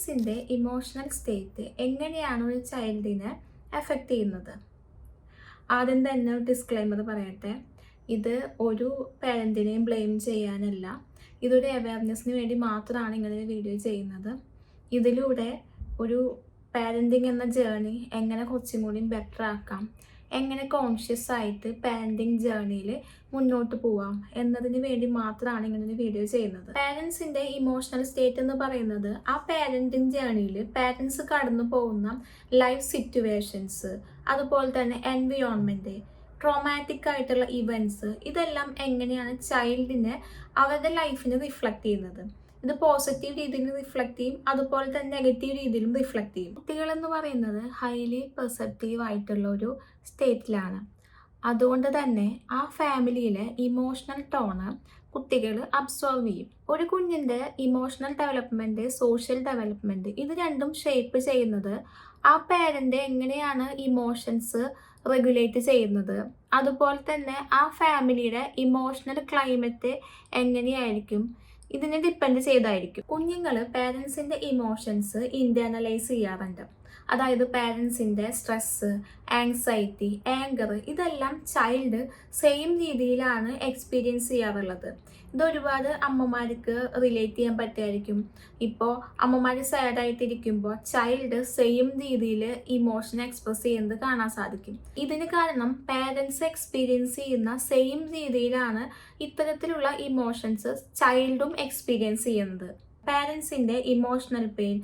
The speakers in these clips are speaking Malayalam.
പാരൻസിൻ്റെ ഇമോഷണൽ സ്റ്റേറ്റ് എങ്ങനെയാണ് ഒരു ചൈൽഡിനെ എഫക്റ്റ് ചെയ്യുന്നത്? ആദ്യം തന്നെ ഒരു ഡിസ്ക്ലൈമർ പറയട്ടെ. ഇത് ഒരു പാരൻറ്റിനെയും ബ്ലെയിം ചെയ്യാനല്ല, ഇതൊരു അവയർനെസ്സിന് വേണ്ടി മാത്രമാണ് ഇങ്ങനെ ഒരു വീഡിയോ ചെയ്യുന്നത്. ഇതിലൂടെ ഒരു പാരൻറ്റിങ് എന്ന ജേർണി എങ്ങനെ കുറച്ചും കൂടി ബെറ്റർ ആക്കാം, എങ്ങനെ കോൺഷ്യസ് ആയിട്ട് പാരൻറ്റിങ് ജേർണിയിൽ മുന്നോട്ട് പോവാം എന്നതിന് വേണ്ടി മാത്രമാണ് ഇങ്ങനെ ഒരു വീഡിയോ ചെയ്യുന്നത്. പാരൻസിൻ്റെ ഇമോഷണൽ സ്റ്റേറ്റ് എന്ന് പറയുന്നത് ആ പാരൻറ്റിങ് ജേർണിയിൽ പാരൻസ് കടന്നു പോകുന്ന ലൈഫ് സിറ്റുവേഷൻസ്, അതുപോലെ തന്നെ എൻവയോൺമെൻറ്റ്, ട്രോമാറ്റിക് ആയിട്ടുള്ള ഇവൻറ്റ്സ്, ഇതെല്ലാം എങ്ങനെയാണ് ചൈൽഡിനെ അവരുടെ ലൈഫിന് റിഫ്ലക്റ്റ് ചെയ്യുന്നത്. ഇത് പോസിറ്റീവ് രീതിയിൽ റിഫ്ലക്റ്റ് ചെയ്യും, അതുപോലെ തന്നെ നെഗറ്റീവ് രീതിയിലും റിഫ്ലക്റ്റ് ചെയ്യും. കുട്ടികളെന്ന് പറയുന്നത് ഹൈലി പെർസെപ്റ്റീവ് ആയിട്ടുള്ള ഒരു സ്റ്റേറ്റിലാണ്. അതുകൊണ്ട് തന്നെ ആ ഫാമിലിയിലെ ഇമോഷണൽ ടോണ് കുട്ടികൾ അബ്സോർവ് ചെയ്യും. ഒരു കുഞ്ഞിൻ്റെ ഇമോഷണൽ ഡെവലപ്മെൻറ്റ്, സോഷ്യൽ ഡെവലപ്മെൻറ്റ്, ഇത് രണ്ടും ഷേപ്പ് ചെയ്യുന്നത് ആ പേരൻ്റ് എങ്ങനെയാണ് ഇമോഷൻസ് റെഗുലേറ്റ് ചെയ്യുന്നത്, അതുപോലെ തന്നെ ആ ഫാമിലിയുടെ ഇമോഷണൽ ക്ലൈമറ്റ് എങ്ങനെയായിരിക്കും, ഇതിനെ ഡിപ്പെൻഡ് ചെയ്തായിരിക്കും. കുഞ്ഞുങ്ങൾ പേരൻസിൻ്റെ ഇമോഷൻസ് ഇൻറ്റേർണലൈസ് ചെയ്യാറുണ്ട്. അതായത് പേരൻസിൻ്റെ സ്ട്രെസ്സ്, ആങ്സൈറ്റി, ആങ്കർ, ഇതെല്ലാം ചൈൽഡ് സെയിം രീതിയിലാണ് എക്സ്പീരിയൻസ് ചെയ്യാറുള്ളത്. ഇതൊരുപാട് അമ്മമാർക്ക് റിലേറ്റ് ചെയ്യാൻ പറ്റുമായിരിക്കും. ഇപ്പോൾ അമ്മമാർ സാഡായിട്ടിരിക്കുമ്പോൾ ചൈൽഡ് സെയിം രീതിയിൽ ഇമോഷൻ എക്സ്പ്രസ് ചെയ്യുന്നത് കാണാൻ സാധിക്കും. ഇതിന് കാരണം പേരൻസ് എക്സ്പീരിയൻസ് ചെയ്യുന്ന സെയിം രീതിയിലാണ് ഇത്തരത്തിലുള്ള ഇമോഷൻസ് ചൈൽഡും എക്സ്പീരിയൻസ് ചെയ്യുന്നത്. പാരൻസിൻ്റെ emotional pain,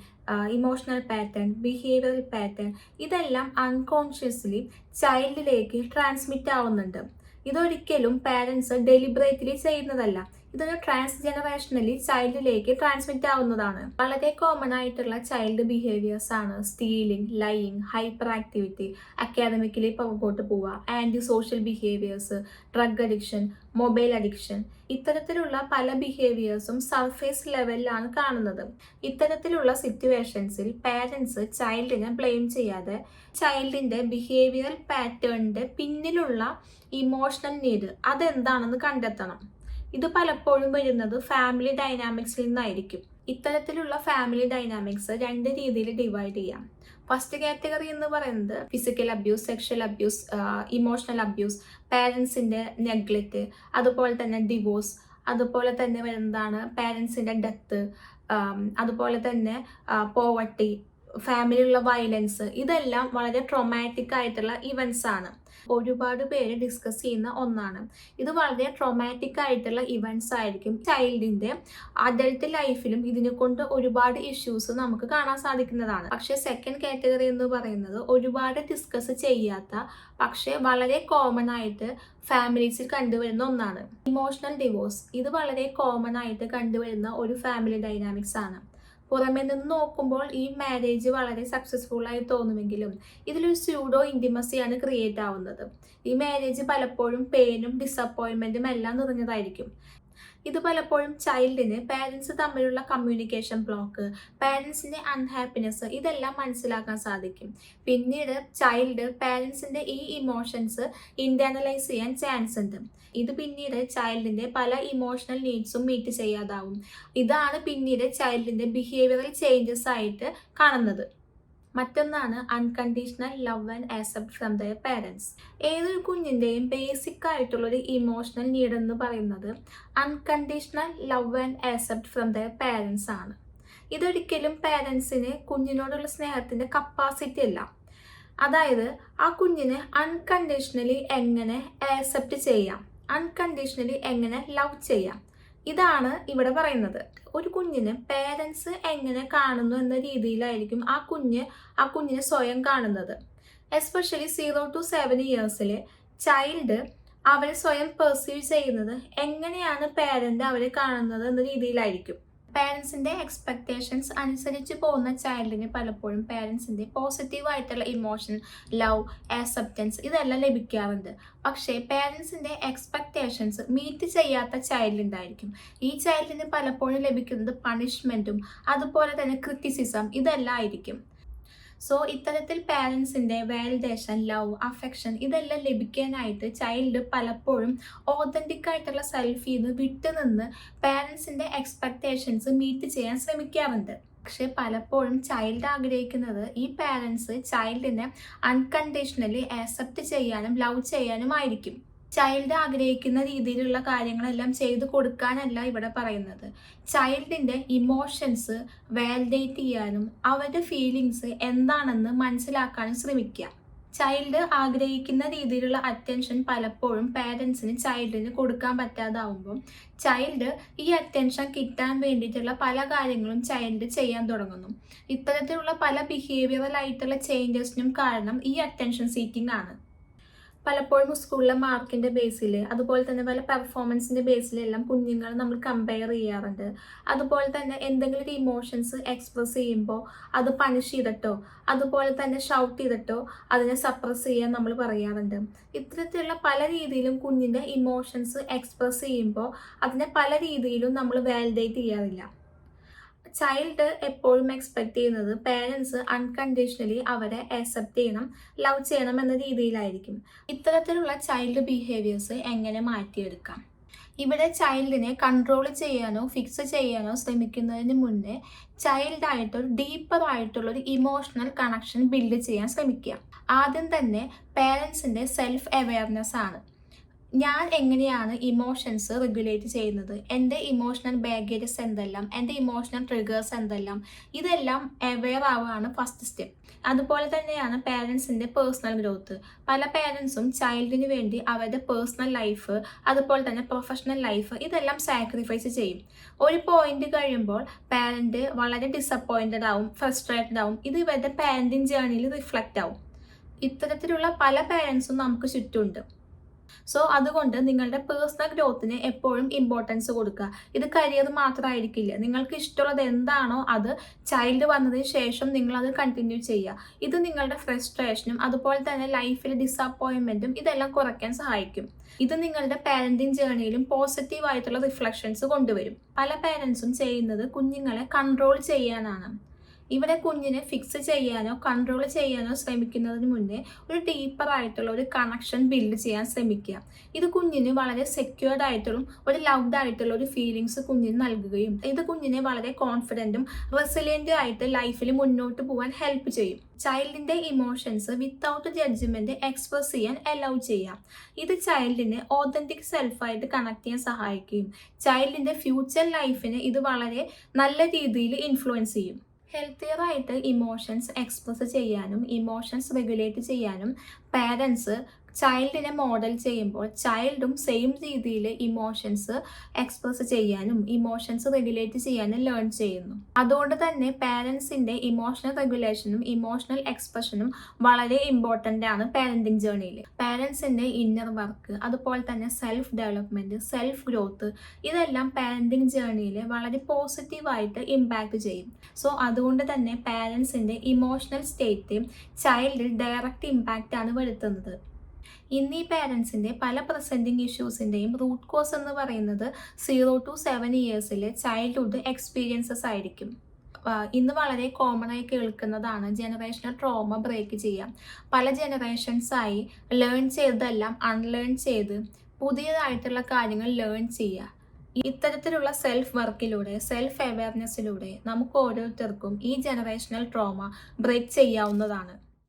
emotional pattern, behavioural pattern, ഇതെല്ലാം അൺകോൺഷ്യസ്ലി ചൈൽഡിലേക്ക് ട്രാൻസ്മിറ്റ് ആവുന്നുണ്ട്. ഇതൊരിക്കലും പാരൻസ് ഡെലിബറേറ്റ്ലി ചെയ്യുന്നതല്ല. ഇതൊരു ട്രാൻസ് ജനറേഷനലി ചൈൽഡിലേക്ക് ട്രാൻസ്മിറ്റ് ആവുന്നതാണ്. വളരെ കോമൺ ആയിട്ടുള്ള ചൈൽഡ് ബിഹേവിയേഴ്സ് ആണ് stealing, lying, hyper activity, academically പുറകോട്ട് പോവുക, anti social behaviours, drug addiction, mobile addiction. ഇത്തരത്തിലുള്ള പല ബിഹേവിയേഴ്സും സർഫേസ് ലെവലിലാണ് കാണുന്നത്. ഇത്തരത്തിലുള്ള സിറ്റുവേഷൻസിൽ പാരൻസ് ചൈൽഡിനെ ബ്ലെയിം ചെയ്യാതെ ചൈൽഡിൻ്റെ ബിഹേവിയറൽ പാറ്റേണിൻ്റെ പിന്നിലുള്ള ഇമോഷണൽ നീഡ് അതെന്താണെന്ന് കണ്ടെത്തണം. ഇത് പലപ്പോഴും വരുന്നത് ഫാമിലി ഡൈനാമിക്സിൽ നിന്നായിരിക്കും. ഇത്തരത്തിലുള്ള ഫാമിലി ഡൈനാമിക്സ് രണ്ട് രീതിയിൽ ഡിവൈഡ് ചെയ്യാം. ഫസ്റ്റ് കാറ്റഗറി എന്ന് പറയുന്നത് physical abuse, sexual abuse, emotional abuse, പാരൻസിൻ്റെ നെഗ്ലക്റ്റ്, അതുപോലെ തന്നെ ഡിവോഴ്സ്, അതുപോലെ തന്നെ വരുന്നതാണ് പാരൻസിൻ്റെ ഡെത്ത്, അതുപോലെ തന്നെ പോവർട്ടി, ഫാമിലിയിലുള്ള വയലൻസ്. ഇതെല്ലാം വളരെ ട്രോമാറ്റിക് ആയിട്ടുള്ള ഇവൻറ്റ്സ് ആണ്. ഒരുപാട് പേര് ഡിസ്കസ് ചെയ്യുന്ന ഒന്നാണ്. ഇത് വളരെ ട്രോമാറ്റിക് ആയിട്ടുള്ള ഇവൻറ്റ്സ് ആയിരിക്കും. ചൈൽഡിൻ്റെ അഡൽട്ട് ലൈഫിലും ഇതിനെ കൊണ്ട് ഒരുപാട് ഇഷ്യൂസ് നമുക്ക് കാണാൻ സാധിക്കുന്നതാണ്. പക്ഷേ സെക്കൻഡ് കാറ്റഗറി എന്ന് പറയുന്നത് ഒരുപാട് ഡിസ്കസ് ചെയ്യാത്ത പക്ഷേ വളരെ കോമൺ ആയിട്ട് ഫാമിലീസിൽ കണ്ടുവരുന്ന ഒന്നാണ് ഇമോഷണൽ ഡിവോഴ്സ്. ഇത് വളരെ കോമൺ ആയിട്ട് കണ്ടുവരുന്ന ഒരു ഫാമിലി ഡൈനാമിക്സ് ആണ്. പുറമെ നിന്ന് നോക്കുമ്പോൾ ഈ മാരേജ് വളരെ സക്സസ്ഫുൾ ആയി തോന്നുമെങ്കിലും ഇതിലൊരു സ്യൂഡോ ഇൻറ്റിമസിയാണ് ക്രിയേറ്റ് ആവുന്നത്. ഈ മാരേജ് പലപ്പോഴും പെയിനും ഡിസപ്പോയിൻമെൻറ്റും എല്ലാം നിറഞ്ഞതായിരിക്കും. ഇത് പലപ്പോഴും ചൈൽഡിന് പാരൻസ് തമ്മിലുള്ള കമ്മ്യൂണിക്കേഷൻ ബ്ലോക്ക്, പാരൻസിൻ്റെ അൺഹാപ്പിനെസ്, ഇതെല്ലാം മനസ്സിലാക്കാൻ സാധിക്കും. പിന്നീട് ചൈൽഡ് പാരൻസിൻ്റെ ഈ ഇമോഷൻസ് ഇൻറ്റേർണലൈസ് ചെയ്യാൻ ചാൻസ് ഉണ്ട്. ഇത് പിന്നീട് ചൈൽഡിൻ്റെ പല ഇമോഷണൽ നീഡ്സും മീറ്റ് ചെയ്യാതാവും. ഇതാണ് പിന്നീട് ചൈൽഡിൻ്റെ ബിഹേവിയറൽ ചേഞ്ചസ് ആയിട്ട് കാണുന്നത്. മറ്റൊന്നാണ് unconditional love and accept from there parents. ഏതൊരു കുഞ്ഞിൻ്റെയും ബേസിക് ആയിട്ടുള്ളൊരു ഇമോഷണൽ നീഡ് എന്ന് പറയുന്നത് unconditional love and accept from there parents ആണ്. ഇതൊരിക്കലും പാരൻസിന് കുഞ്ഞിനോടുള്ള സ്നേഹത്തിൻ്റെ കപ്പാസിറ്റി അല്ല. അതായത് ആ കുഞ്ഞിനെ അൺകണ്ടീഷണലി എങ്ങനെ ആക്സെപ്റ്റ് ചെയ്യാം, അൺകണ്ടീഷണലി എങ്ങനെ ലവ് ചെയ്യാം, ഇതാണ് ഇവിടെ പറയുന്നത്. ഒരു കുഞ്ഞിന് പേരൻസ് എങ്ങനെ കാണുന്നു എന്ന രീതിയിലായിരിക്കും ആ കുഞ്ഞിനെ സ്വയം കാണുന്നത്. എസ്പെഷ്യലി 0 to 7 ഇയേഴ്സിൽ ചൈൽഡ് അവരെ സ്വയം പെർസീവ് ചെയ്യുന്നത് എങ്ങനെയാണ് പേരൻ്റ് അവരെ കാണുന്നത് എന്ന രീതിയിലായിരിക്കും. പാരൻസിൻ്റെ എക്സ്പെക്റ്റേഷൻസ് അനുസരിച്ച് പോകുന്ന ചൈൽഡിന് പലപ്പോഴും പാരൻസിൻ്റെ പോസിറ്റീവ് ആയിട്ടുള്ള ഇമോഷൻ, ലവ്, ആക്സെപ്റ്റൻസ് ഇതെല്ലാം ലഭിക്കാറുണ്ട്. പക്ഷേ പാരൻസിൻ്റെ എക്സ്പെക്റ്റേഷൻസ് മീറ്റ് ചെയ്യാത്ത ചൈൽഡ് ഉണ്ടായിരിക്കും. ഈ ചൈൽഡിന് പലപ്പോഴും ലഭിക്കുന്നത് പണിഷ്മെൻറ്റും അതുപോലെ തന്നെ ക്രിറ്റിസിസം ഇതെല്ലാം ആയിരിക്കും. സോ ഇത്തരത്തിൽ പാരൻസിൻ്റെ വാലിഡേഷൻ, ലവ്, അഫെക്ഷൻ ഇതെല്ലാം ലഭിക്കാനായിട്ട് ചൈൽഡ് പലപ്പോഴും ഓതൻറ്റിക് ആയിട്ടുള്ള സെൽഫിൽ നിന്ന് വിട്ടുനിന്ന് പാരൻസിൻ്റെ എക്സ്പെക്റ്റേഷൻസ് മീറ്റ് ചെയ്യാൻ ശ്രമിക്കാറുണ്ട്. പക്ഷെ പലപ്പോഴും ചൈൽഡ് ആഗ്രഹിക്കുന്നത് ഈ പാരൻസ് ചൈൽഡിനെ അൺകണ്ടീഷണലി ആക്സെപ്റ്റ് ചെയ്യാനും ലവ് ചെയ്യാനുമായിരിക്കും. ചൈൽഡ് ആഗ്രഹിക്കുന്ന രീതിയിലുള്ള കാര്യങ്ങളെല്ലാം ചെയ്തു കൊടുക്കാനല്ല ഇവിടെ പറയുന്നത്. ചൈൽഡിൻ്റെ ഇമോഷൻസ് വാലിഡേറ്റ് ചെയ്യാനും അവരുടെ ഫീലിങ്സ് എന്താണെന്ന് മനസ്സിലാക്കാനും ശ്രമിക്കുക. ചൈൽഡ് ആഗ്രഹിക്കുന്ന രീതിയിലുള്ള അറ്റൻഷൻ പലപ്പോഴും പാരൻസിന് ചൈൽഡിന് കൊടുക്കാൻ പറ്റാതാവുമ്പോൾ ചൈൽഡ് ഈ അറ്റൻഷൻ കിട്ടാൻ വേണ്ടിയിട്ടുള്ള പല കാര്യങ്ങളും ചൈൽഡ് ചെയ്യാൻ തുടങ്ങുന്നു. ഇത്തരത്തിലുള്ള പല ബിഹേവിയറൽ ആയിട്ടുള്ള ചേഞ്ചസിനും കാരണം ഈ അറ്റൻഷൻ സീക്കിംഗ് ആണ്. പലപ്പോഴും സ്കൂളിലെ മാർക്കിൻ്റെ ബേസിൽ, അതുപോലെ തന്നെ പല പെർഫോമൻസിൻ്റെ ബേസിലെല്ലാം കുഞ്ഞുങ്ങൾ നമ്മൾ കമ്പയർ ചെയ്യാറുണ്ട്. അതുപോലെ തന്നെ എന്തെങ്കിലും ഒരു ഇമോഷൻസ് എക്സ്പ്രസ് ചെയ്യുമ്പോൾ അത് പണിഷ് ചെയ്തിട്ടോ അതുപോലെ തന്നെ ഷൗട്ട് ചെയ്തിട്ടോ അതിനെ സപ്രസ് ചെയ്യാൻ നമ്മൾ പറയാറുണ്ട്. ഇത്തരത്തിലുള്ള പല രീതിയിലും കുഞ്ഞിൻ്റെ ഇമോഷൻസ് എക്സ്പ്രസ് ചെയ്യുമ്പോൾ അതിനെ പല രീതിയിലും നമ്മൾ വാലിഡേറ്റ് ചെയ്യാറില്ല. ചൈൽഡ് എപ്പോഴും എക്സ്പെക്ട് ചെയ്യുന്നത് പേരൻസ് അൺകണ്ടീഷണലി അവരെ ആക്സെപ്റ്റ് ചെയ്യണം, ലവ് ചെയ്യണം എന്ന രീതിയിലായിരിക്കും. ഇത്തരത്തിലുള്ള ചൈൽഡ് ബിഹേവിയേഴ്സ് എങ്ങനെ മാറ്റിയെടുക്കാം? ഇവിടെ ചൈൽഡിനെ കൺട്രോൾ ചെയ്യാനോ ഫിക്സ് ചെയ്യാനോ ശ്രമിക്കുന്നതിന് മുന്നേ ചൈൽഡായിട്ടൊരു ഡീപ്പറായിട്ടുള്ളൊരു ഇമോഷണൽ കണക്ഷൻ ബിൽഡ് ചെയ്യാൻ ശ്രമിക്കുക. ആദ്യം തന്നെ പേരൻസിൻ്റെ സെൽഫ് അവെയർനെസ് ആണ്. ഞാൻ എങ്ങനെയാണ് ഇമോഷൻസ് റെഗുലേറ്റ് ചെയ്യുന്നത്, എൻ്റെ ഇമോഷണൽ ബാഗേജസ് എന്തെല്ലാം, എൻ്റെ ഇമോഷണൽ ട്രിഗേഴ്സ് എന്തെല്ലാം, ഇതെല്ലാം അവെയർ ആവുകയാണ് ഫസ്റ്റ് സ്റ്റെപ്പ്. അതുപോലെ തന്നെയാണ് പേരൻസിൻ്റെ പേഴ്സണൽ ഗ്രോത്ത്. പല പേരൻസും ചൈൽഡിന് വേണ്ടി അവരുടെ പേഴ്സണൽ ലൈഫ് അതുപോലെ തന്നെ പ്രൊഫഷണൽ ലൈഫ് ഇതെല്ലാം സാക്രിഫൈസ് ചെയ്യും. ഒരു പോയിന്റ് കഴിയുമ്പോൾ പാരൻറ്റ് വളരെ ഡിസപ്പോയിൻറ്റഡ് ആവും, ഫ്രസ്ട്രേറ്റഡ് ആവും. ഇത് ഇവരുടെ പാരൻറ്റിങ് ജേർണിയിൽ റിഫ്ലക്റ്റ് ആവും. ഇത്തരത്തിലുള്ള പല പേരൻസും നമുക്ക് ചുറ്റുമുണ്ട്. സോ അതുകൊണ്ട് നിങ്ങളുടെ പേഴ്സണൽ ഗ്രോത്തിന് എപ്പോഴും ഇമ്പോർട്ടൻസ് കൊടുക്കുക. ഇത് കരിയർ മാത്രമായിരിക്കില്ല. നിങ്ങൾക്ക് ഇഷ്ടമുള്ളത് എന്താണോ അത് ചൈൽഡ് വന്നതിന് ശേഷം നിങ്ങളത് കണ്ടിന്യൂ ചെയ്യുക. ഇത് നിങ്ങളുടെ ഫ്രസ്ട്രേഷനും അതുപോലെ തന്നെ ലൈഫിൽ ഡിസപ്പോയിൻമെൻറ്റും ഇതെല്ലാം കുറയ്ക്കാൻ സഹായിക്കും. ഇത് നിങ്ങളുടെ പാരൻറ്റിങ് ജേർണിയിലും പോസിറ്റീവായിട്ടുള്ള റിഫ്ലക്ഷൻസ് കൊണ്ടുവരും. പല പാരൻസും ചെയ്യുന്നത് കുഞ്ഞുങ്ങളെ കൺട്രോൾ ചെയ്യാനാണ്. ഇവിടെ കുഞ്ഞിനെ ഫിക്സ് ചെയ്യാനോ കൺട്രോൾ ചെയ്യാനോ ശ്രമിക്കുന്നതിന് മുന്നേ ഒരു ഡീപ്പറായിട്ടുള്ള ഒരു കണക്ഷൻ ബിൽഡ് ചെയ്യാൻ ശ്രമിക്കുക. ഇത് കുഞ്ഞിന് വളരെ സെക്യൂർഡ് ആയിട്ടുള്ള ഒരു ലവ്ഡ് ആയിട്ടുള്ള ഒരു ഫീലിങ്സ് കുഞ്ഞിന് നൽകുകയും ഇത് കുഞ്ഞിനെ വളരെ കോൺഫിഡൻറ്റും റെസിലിയൻറ്റും ആയിട്ട് ലൈഫിൽ മുന്നോട്ട് പോകാൻ ഹെൽപ്പ് ചെയ്യും. ചൈൽഡിൻ്റെ ഇമോഷൻസ് വിത്തൗട്ട് ജഡ്ജ്മെൻറ്റ് എക്സ്പ്രസ് ചെയ്യാൻ അലൗ ചെയ്യാം. ഇത് ചൈൽഡിനെ ഓതൻറ്റിക് സെൽഫായിട്ട് കണക്ട് ചെയ്യാൻ സഹായിക്കുകയും ചൈൽഡിൻ്റെ ഫ്യൂച്ചർ ലൈഫിനെ ഇത് വളരെ നല്ല രീതിയിൽ ഇൻഫ്ലുവൻസ് ചെയ്യും. ഹെൽത്തിയർ ആയിട്ട് ഇമോഷൻസ് എക്സ്പ്രസ് ചെയ്യാനും ഇമോഷൻസ് റെഗുലേറ്റ് ചെയ്യാനും പാരൻസ് ചൈൽഡിനെ മോഡൽ ചെയ്യുമ്പോൾ ചൈൽഡും സെയിം രീതിയിൽ ഇമോഷൻസ് എക്സ്പ്രസ് ചെയ്യാനും ഇമോഷൻസ് റെഗുലേറ്റ് ചെയ്യാനും ലേൺ ചെയ്യുന്നു. അതുകൊണ്ട് തന്നെ പാരൻസിൻ്റെ ഇമോഷണൽ റെഗുലേഷനും ഇമോഷണൽ എക്സ്പ്രഷനും വളരെ ഇമ്പോർട്ടൻ്റ് ആണ് പാരൻറ്റിങ് ജേർണിയിൽ. പാരൻസിൻ്റെ ഇന്നർ വർക്ക് അതുപോലെ തന്നെ സെൽഫ് ഡെവലപ്മെൻറ്റ്, സെൽഫ് ഗ്രോത്ത് ഇതെല്ലാം പാരൻറ്റിങ് ജേർണിയിൽ വളരെ പോസിറ്റീവായിട്ട് ഇമ്പാക്റ്റ് ചെയ്യും. സോ അതുകൊണ്ട് തന്നെ പാരൻസിൻ്റെ ഇമോഷണൽ സ്റ്റേറ്റ് ചൈൽഡിൽ ഡയറക്റ്റ് ഇമ്പാക്റ്റ് ആണ് വരുത്തുന്നത്. ഇന്ന് ഈ പാരൻസിൻ്റെ പല പ്രസൻറ്റിങ് ഇഷ്യൂസിൻ്റെയും റൂട്ട് കോസ് എന്ന് പറയുന്നത് 0 to 7 ഇയേഴ്സിലെ ചൈൽഡ്ഹുഡ് എക്സ്പീരിയൻസസ് ആയിരിക്കും. ഇന്ന് വളരെ കോമൺ ആയി കേൾക്കുന്നതാണ് ജനറേഷണൽ ട്രോമ ബ്രേക്ക് ചെയ്യാം. പല ജനറേഷൻസായി ലേൺ ചെയ്തതെല്ലാം അൺലേൺ ചെയ്ത് പുതിയതായിട്ടുള്ള കാര്യങ്ങൾ ലേൺ ചെയ്യുക. ഇത്തരത്തിലുള്ള സെൽഫ് വർക്കിലൂടെ സെൽഫ് അവെയർനെസ്സിലൂടെ നമുക്ക് ഓരോരുത്തർക്കും ഈ ജനറേഷണൽ ട്രോമ ബ്രേക്ക് ചെയ്യാവുന്നതാണ്.